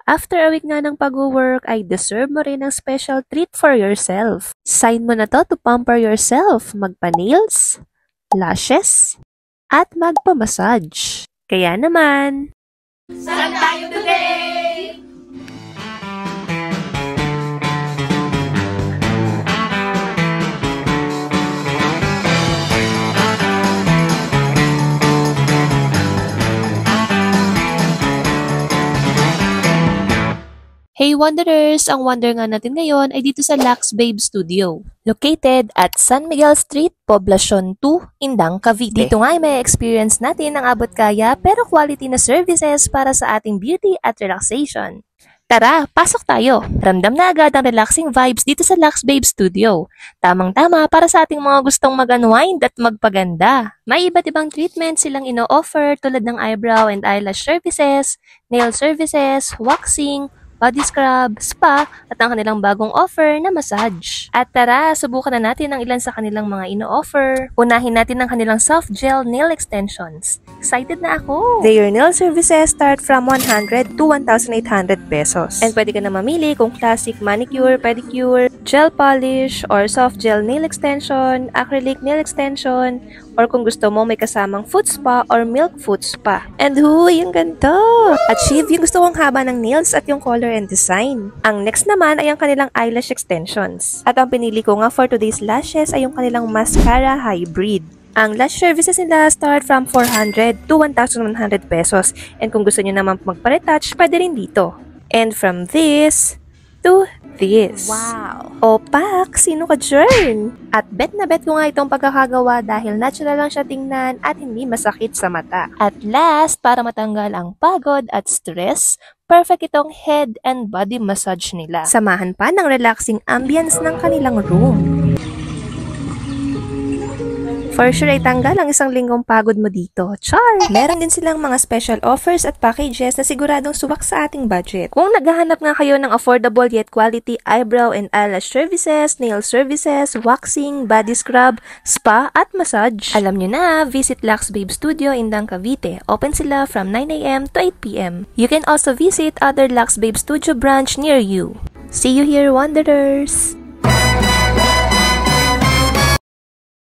After a week nga ng pag-work, ay deserve mo rin ng special treat for yourself. Sign mo na to pamper yourself. Magpa-nails, lashes, at magpa-massage. Kaya naman, Saan tayo today? Hey Wanderers! Ang wonder nga natin ngayon ay dito sa Lux Babe Studio. Located at San Miguel Street, Poblacion 2, Indang, Cavite. Dito nga ay may experience natin ang abot kaya pero quality na services para sa ating beauty at relaxation. Tara, pasok tayo! Ramdam na agad ang relaxing vibes dito sa Lux Babe Studio. Tamang-tama para sa ating mga gustong mag-unwind at magpaganda. May iba't ibang treatment silang ino-offer tulad ng eyebrow and eyelash services, nail services, waxing, body scrub, spa, at ang kanilang bagong offer na massage. At tara, subukan na natin ang ilan sa kanilang mga ino-offer. Unahin natin ang kanilang soft gel nail extensions. Excited na ako! Their nail services start from 100 to 1,800 pesos. And pwede ka na mamili kung classic manicure, pedicure, gel polish, or soft gel nail extension, acrylic nail extension, or kung gusto mo may kasamang foot spa or milk foot spa. And huy, ang ganda! Achieve yung gusto mong haba ng nails at yung color and design. Ang next naman ay ang kanilang eyelash extensions. At ang pinili ko nga for today's lashes ay yung kanilang mascara hybrid. Ang lash services nila start from 400 to 1,100 pesos. And kung gusto nyo naman magpa-retouch, pwede rin dito. And from this to this. Wow! Opak! Sino ka dyan? At bet na bet ko nga itong pagkakagawa dahil natural lang siya tingnan at hindi masakit sa mata. At last, para matanggal ang pagod at stress, perfect itong head and body massage nila. Samahan pa ng relaxing ambience ng kanilang room. For sure ay tanggal ang isang linggong pagod mo dito. Char! Meron din silang mga special offers at packages na siguradong suwak sa ating budget. Kung naghahanap nga kayo ng affordable yet quality eyebrow and eyelash services, nail services, waxing, body scrub, spa at massage, alam nyo na, visit Lux Babe Studio Indang, Cavite. Open sila from 9 AM to 8 PM. You can also visit other Lux Babe Studio branch near you. See you here, Wanderers!